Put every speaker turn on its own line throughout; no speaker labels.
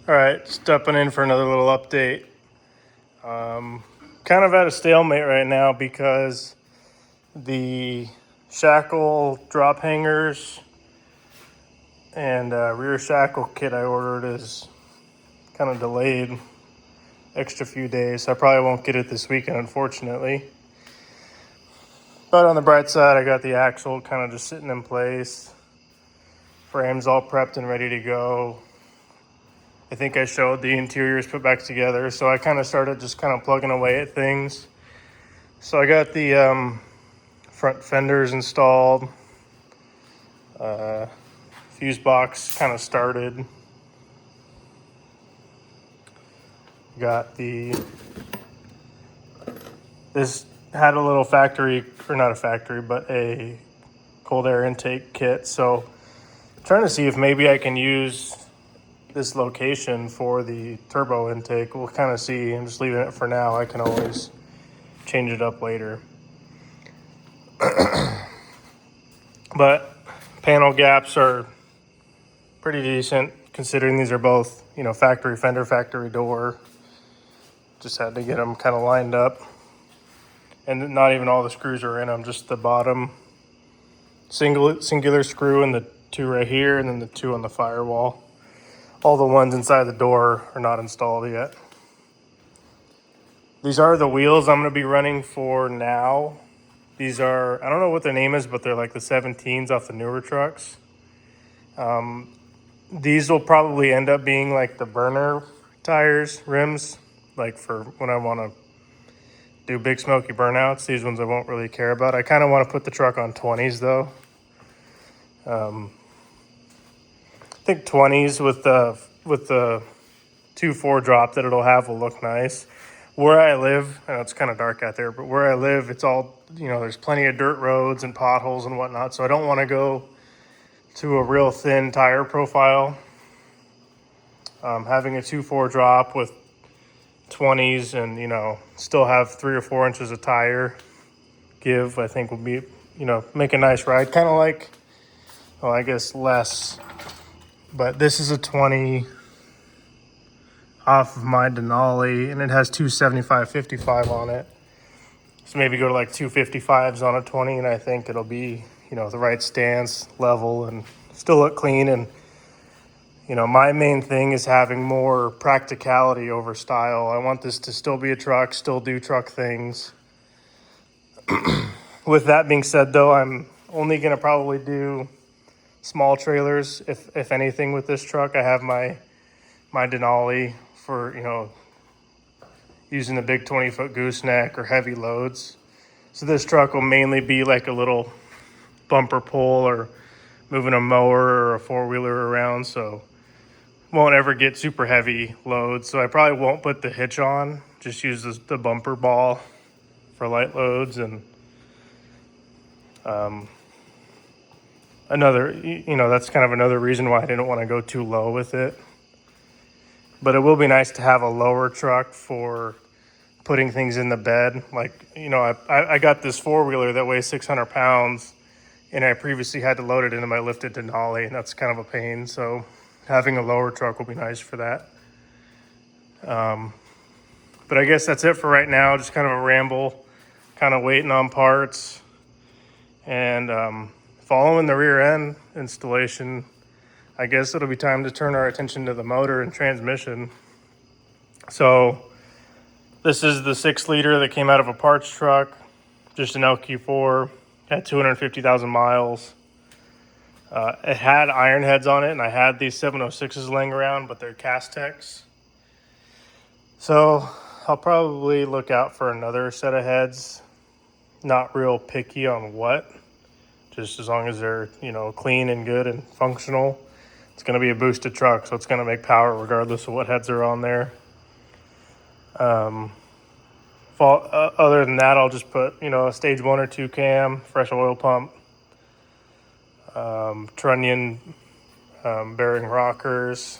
All right, stepping in for another little update. Kind of at a stalemate right now because the shackle drop hangers and rear shackle kit I ordered is kind of delayed extra few days. So I probably won't get it this weekend, unfortunately. But on the bright side, I got the axle kind of just sitting in place. Frames all prepped and ready to go. I think I showed the interiors put back together. So I kind of started just kind of plugging away at things. So I got the front fenders installed. Fuse box kind of started. Got this had a little factory, or not a factory, but a cold air intake kit. So I'm trying to see if maybe I can use this location for the turbo intake. We'll kind of see. I'm just leaving it for now. I can always change it up later. But panel gaps are pretty decent considering these are both, factory fender, factory door. Just had to get them kind of lined up. And not even all the screws are in them, just the bottom singular screw and the two right here, and then the two on the firewall. All the ones inside the door are not installed yet. These are the wheels I'm going to be running for now. These are, I don't know what their name is, but they're like the 17s off the newer trucks. These will probably end up being like the burner tires, rims, like for when I want to do big smoky burnouts. These ones I won't really care about. I kind of want to put the truck on 20s though. I think 20s with the 2.4 drop that it'll have will look nice. Where I live, I know it's kind of dark out there, but where I live, it's all, there's plenty of dirt roads and potholes and whatnot. So I don't want to go to a real thin tire profile. Having a 2.4 drop with 20s and, still have 3 or 4 inches of tire give, I think would be, make a nice ride. Kind of like, well, I guess less, but this is a 20 off of my Denali, and it has 275/55 on it. So maybe go to like 255s on a 20, and I think it'll be, the right stance, level, and still look clean. And, my main thing is having more practicality over style. I want this to still be a truck, still do truck things. With that being said, though, I'm only going to probably do small trailers, if anything, with this truck. I have my Denali for, using the big 20-foot gooseneck or heavy loads. So this truck will mainly be like a little bumper pull or moving a mower or a four-wheeler around, so won't ever get super heavy loads. So I probably won't put the hitch on, just use the bumper ball for light loads. And that's kind of another reason why I didn't want to go too low with it. But it will be nice to have a lower truck for putting things in the bed. Like, I got this four-wheeler that weighs 600 pounds, and I previously had to load it into my lifted Denali, and that's kind of a pain. So having a lower truck will be nice for that. But I guess that's it for right now. Just kind of a ramble, kind of waiting on parts, and following the rear end installation. I guess it'll be time to turn our attention to the motor and transmission. So this is the 6-liter that came out of a parts truck, just an LQ4, had 250,000 miles. It had iron heads on it, and I had these 706s laying around, but they're Castex. So I'll probably look out for another set of heads. Not real picky on what, just as long as they're, clean and good and functional. It's going to be a boosted truck, so it's going to make power regardless of what heads are on there. Other than that, I'll just put, a stage 1 or 2 cam, fresh oil pump, trunnion bearing rockers,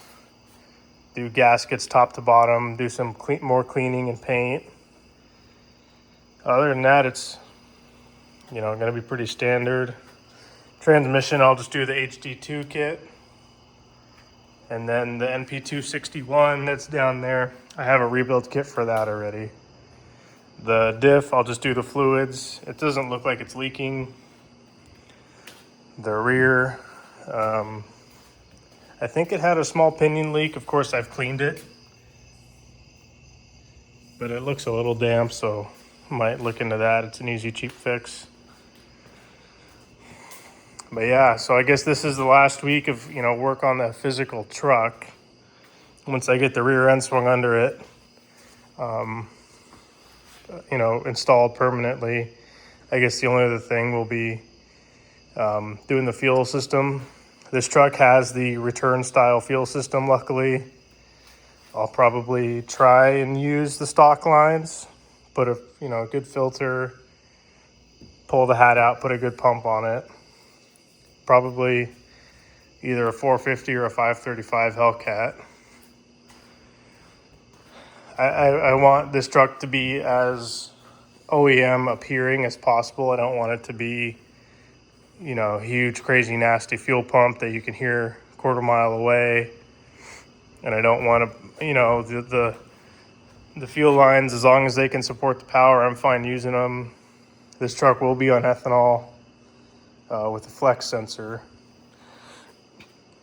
do gaskets top to bottom, do some more cleaning and paint. Other than that, it's, going to be pretty standard. Transmission, I'll just do the HD2 kit. And then the NP261 that's down there, I have a rebuild kit for that already. The diff, I'll just do the fluids. It doesn't look like it's leaking. The rear, I think it had a small pinion leak. Of course, I've cleaned it, but it looks a little damp, so I might look into that. It's an easy, cheap fix. But yeah, so I guess this is the last week of, work on the physical truck. Once I get the rear end swung under it, installed permanently, I guess the only other thing will be doing the fuel system. This truck has the return style fuel system, luckily. I'll probably try and use the stock lines, put a good filter, pull the hat out, put a good pump on it. Probably either a 450 or a 535 Hellcat. I want this truck to be as OEM appearing as possible. I don't want it to be, huge, crazy, nasty fuel pump that you can hear a quarter mile away. And I don't want to, the fuel lines, as long as they can support the power, I'm fine using them. This truck will be on ethanol with a flex sensor.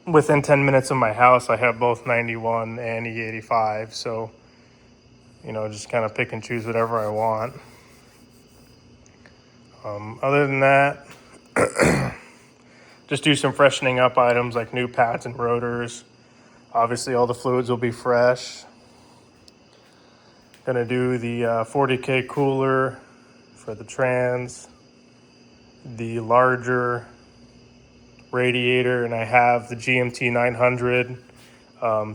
Within 10 minutes of my house, I have both 91 and E85, so just kind of pick and choose whatever I want. Other than that, just do some freshening up items like new pads and rotors. Obviously, all the fluids will be fresh. Gonna do the 40K cooler for the trans, the larger radiator, and I have the GMT 900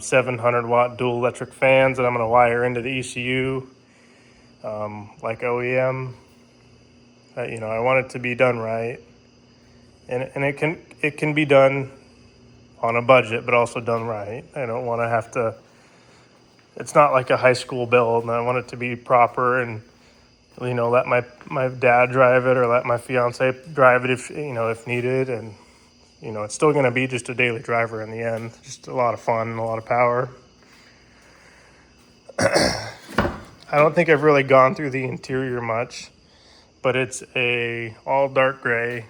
700 watt dual electric fans that I'm going to wire into the ECU like OEM. I want it to be done right, and it can be done on a budget, but also done right. I don't want to have to. It's not like a high school build, and I want it to be proper and let my dad drive it or let my fiance drive it if needed, and it's still going to be just a daily driver in the end. Just a lot of fun and a lot of power. I don't think I've really gone through the interior much, but it's a all dark gray.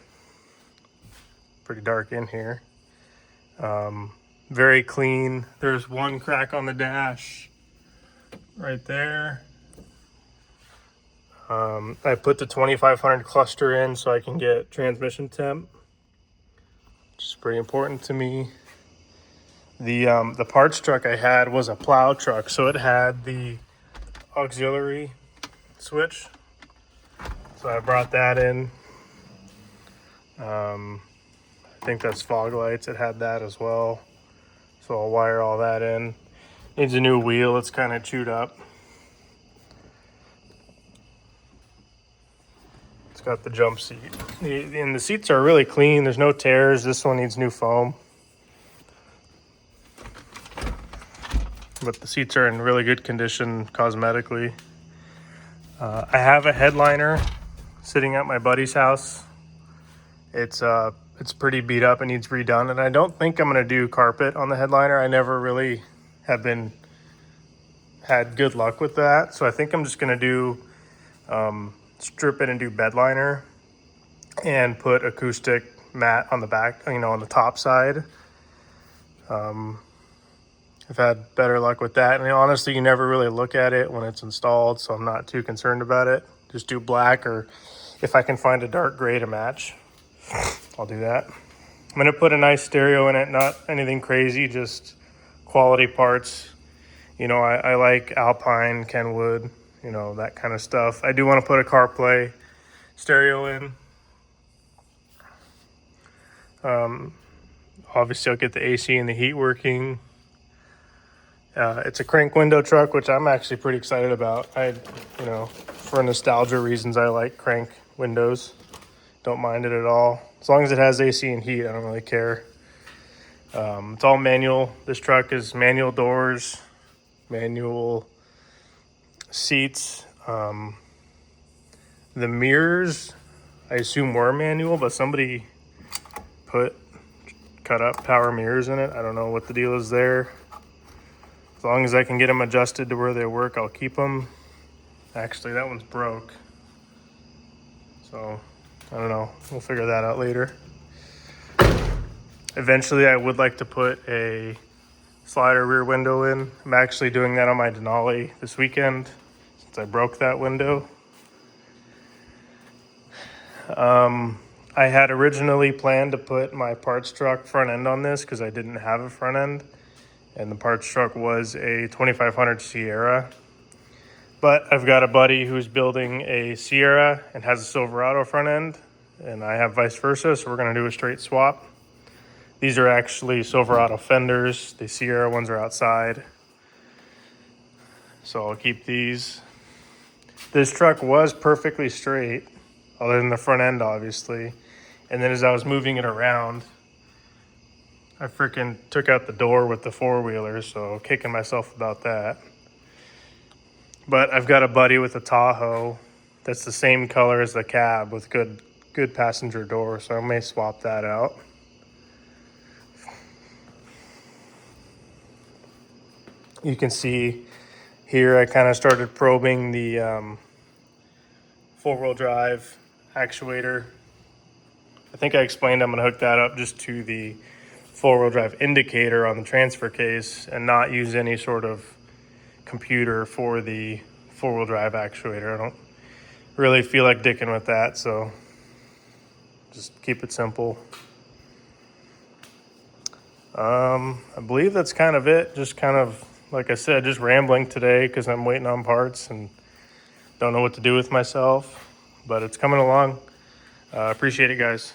Pretty dark in here. Very clean. There's one crack on the dash right there. I put the 2500 cluster in so I can get transmission temp, which is pretty important to me. The parts truck I had was a plow truck, so it had the auxiliary switch. So I brought that in. I think that's fog lights. It had that as well. So I'll wire all that in. Needs a new wheel. It's kind of chewed up. It's got the jump seat. And the seats are really clean. There's no tears. This one needs new foam. But the seats are in really good condition cosmetically. I have a headliner sitting at my buddy's house. It's pretty beat up and needs redone, and I don't think I'm gonna do carpet on the headliner. I never really had good luck with that, so I think I'm just gonna do strip it and do bed liner and put acoustic mat on the back, on the top side. I've had better luck with that, and honestly, you never really look at it when it's installed, so I'm not too concerned about it. Just do black, or if I can find a dark gray to match, I'll do that. I'm gonna put a nice stereo in it, not anything crazy, just quality parts. I like Alpine, Kenwood, that kind of stuff. I do want to put a CarPlay stereo in. Obviously, I'll get the AC and the heat working. It's a crank window truck, which I'm actually pretty excited about. For nostalgia reasons, I like crank windows. Don't mind it at all. As long as it has AC and heat, I don't really care. It's all manual. This truck is manual doors, manual seats. The mirrors, I assume, were manual, but somebody put cut up power mirrors in it. I don't know what the deal is there. As long as I can get them adjusted to where they work, I'll keep them. Actually, that one's broke. So, I don't know. We'll figure that out later. Eventually, I would like to put a slider rear window in. I'm actually doing that on my Denali this weekend since I broke that window. I had originally planned to put my parts truck front end on this because I didn't have a front end, and the parts truck was a 2500 Sierra. But I've got a buddy who's building a Sierra and has a Silverado front end, and I have vice versa, so we're going to do a straight swap. These are actually Silverado fenders. The Sierra ones are outside, so I'll keep these. This truck was perfectly straight, other than the front end, obviously. And then as I was moving it around, I freaking took out the door with the four-wheeler, so kicking myself about that. But I've got a buddy with a Tahoe that's the same color as the cab with good passenger door, so I may swap that out. You can see here I kind of started probing the four-wheel drive actuator. I think I explained I'm going to hook that up just to the four-wheel drive indicator on the transfer case and not use any sort of computer for the four-wheel drive actuator. I don't really feel like dicking with that, so just keep it simple. I believe that's kind of it. Just kind of, like I said, just rambling today because I'm waiting on parts and don't know what to do with myself, but it's coming along. Appreciate it, guys.